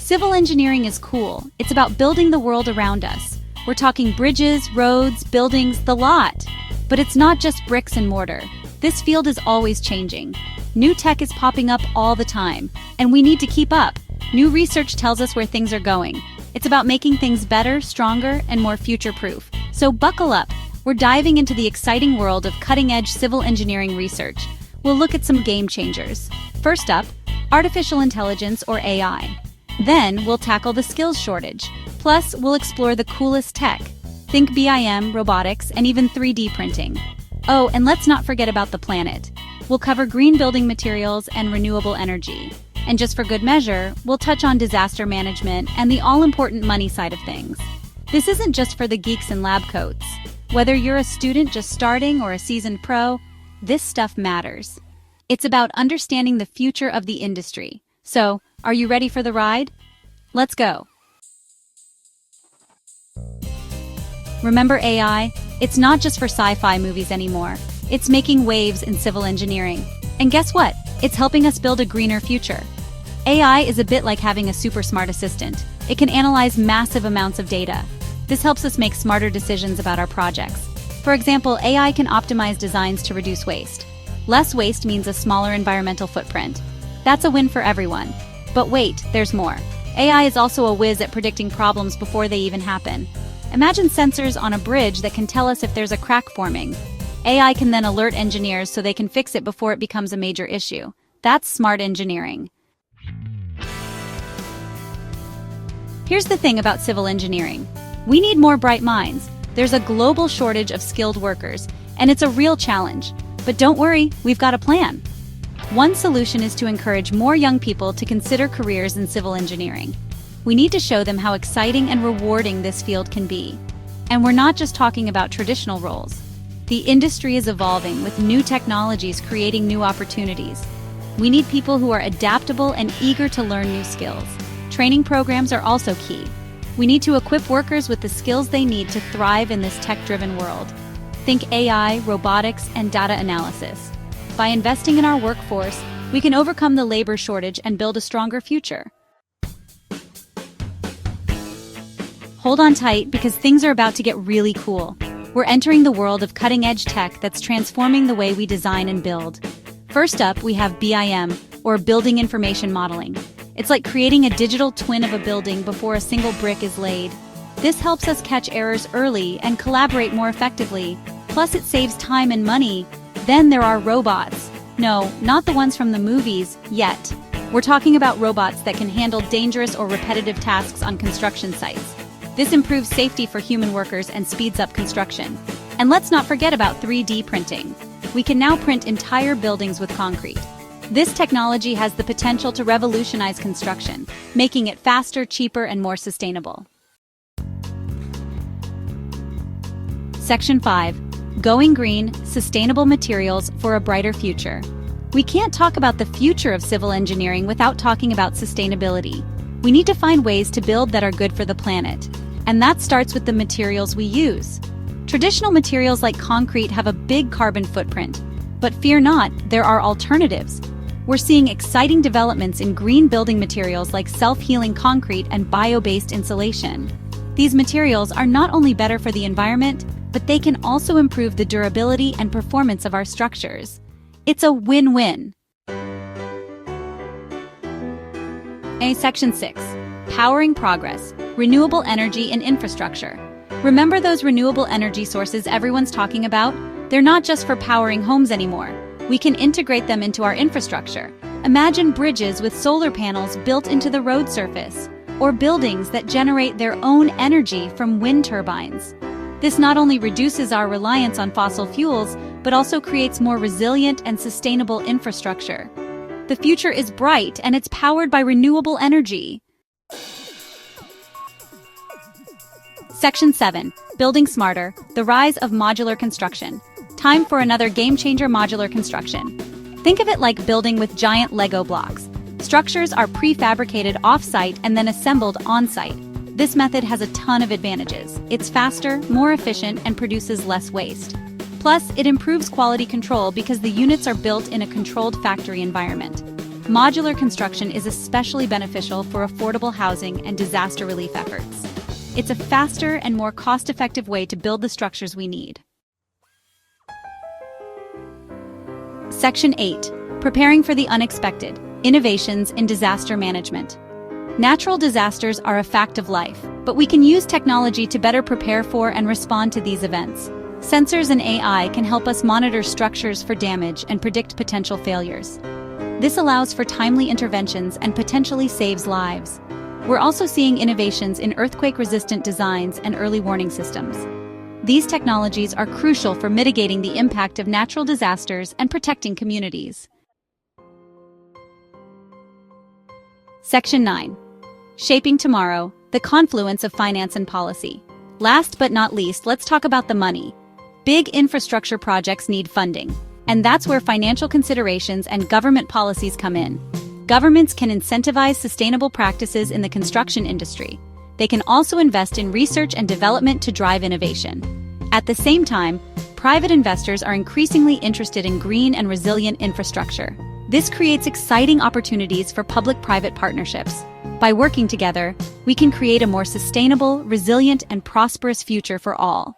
Civil engineering is cool. It's about building the world around us. We're talking bridges, roads, buildings, the lot. But it's not just bricks and mortar. This field is always changing. New tech is popping up all the time, and we need to keep up. New research tells us where things are going. It's about making things better, stronger, and more future-proof. So buckle up. We're diving into the exciting world of cutting-edge civil engineering research. We'll look at some game changers. First up, artificial intelligence or AI. Then we'll tackle the skills shortage. Plus, we'll explore the coolest tech. Think BIM, robotics, and even 3D printing. Oh, and let's not forget about the planet. We'll cover green building materials and renewable energy. And just for good measure, we'll touch on disaster management and the all-important money side of things. This isn't just for the geeks in lab coats. Whether you're a student just starting or a seasoned pro, this stuff matters. It's about understanding the future of the industry. So, are you ready for the ride? Let's go. Remember AI? It's not just for sci-fi movies anymore. It's making waves in civil engineering. And guess what? It's helping us build a greener future. AI is a bit like having a super smart assistant. It can analyze massive amounts of data. This helps us make smarter decisions about our projects. For example, AI can optimize designs to reduce waste. Less waste means a smaller environmental footprint. That's a win for everyone. But wait, there's more. AI is also a whiz at predicting problems before they even happen. Imagine sensors on a bridge that can tell us if there's a crack forming. AI can then alert engineers so they can fix it before it becomes a major issue. That's smart engineering. Here's the thing about civil engineering. We need more bright minds. There's a global shortage of skilled workers, and it's a real challenge. But don't worry, we've got a plan. One solution is to encourage more young people to consider careers in civil engineering. We need to show them how exciting and rewarding this field can be. And we're not just talking about traditional roles. The industry is evolving with new technologies creating new opportunities. We need people who are adaptable and eager to learn new skills. Training programs are also key. We need to equip workers with the skills they need to thrive in this tech-driven world. Think AI, robotics, and data analysis. By investing in our workforce, we can overcome the labor shortage and build a stronger future. Hold on tight because things are about to get really cool. We're entering the world of cutting-edge tech that's transforming the way we design and build. First up, we have BIM, or Building Information Modeling. It's like creating a digital twin of a building before a single brick is laid. This helps us catch errors early and collaborate more effectively. Plus, it saves time and money. Then there are robots. No, not the ones from the movies, yet. We're talking about robots that can handle dangerous or repetitive tasks on construction sites. This improves safety for human workers and speeds up construction. And let's not forget about 3D printing. We can now print entire buildings with concrete. This technology has the potential to revolutionize construction, making it faster, cheaper, and more sustainable. Section 5. Going Green, Sustainable Materials for a Brighter Future. We can't talk about the future of civil engineering without talking about sustainability. We need to find ways to build that are good for the planet. And that starts with the materials we use. Traditional materials like concrete have a big carbon footprint. But fear not, there are alternatives. We're seeing exciting developments in green building materials like self-healing concrete and bio-based insulation. These materials are not only better for the environment, but they can also improve the durability and performance of our structures. It's a win-win. Section 6. Powering Progress, Renewable Energy and Infrastructure. Remember those renewable energy sources everyone's talking about? They're not just for powering homes anymore. We can integrate them into our infrastructure. Imagine bridges with solar panels built into the road surface, or buildings that generate their own energy from wind turbines. This not only reduces our reliance on fossil fuels, but also creates more resilient and sustainable infrastructure. The future is bright and it's powered by renewable energy. Section 7. Building Smarter, the Rise of Modular Construction. Time for another game-changer: modular construction. Think of it like building with giant Lego blocks. Structures are prefabricated off-site and then assembled on-site. This method has a ton of advantages. It's faster, more efficient, and produces less waste. Plus, it improves quality control because the units are built in a controlled factory environment. Modular construction is especially beneficial for affordable housing and disaster relief efforts. It's a faster and more cost-effective way to build the structures we need. Section 8. Preparing for the unexpected. Innovations in disaster management. Natural disasters are a fact of life, but we can use technology to better prepare for and respond to these events. Sensors and AI can help us monitor structures for damage and predict potential failures. This allows for timely interventions and potentially saves lives. We're also seeing innovations in earthquake-resistant designs and early warning systems. These technologies are crucial for mitigating the impact of natural disasters and protecting communities. Section 9. Shaping tomorrow, the confluence of finance and policy. Last but not least, let's talk about the money. Big infrastructure projects need funding, and that's where financial considerations and government policies come in. Governments can incentivize sustainable practices in the construction industry. They can also invest in research and development to drive innovation. At the same time, private investors are increasingly interested in green and resilient infrastructure. This creates exciting opportunities for public-private partnerships. By working together, we can create a more sustainable, resilient, and prosperous future for all.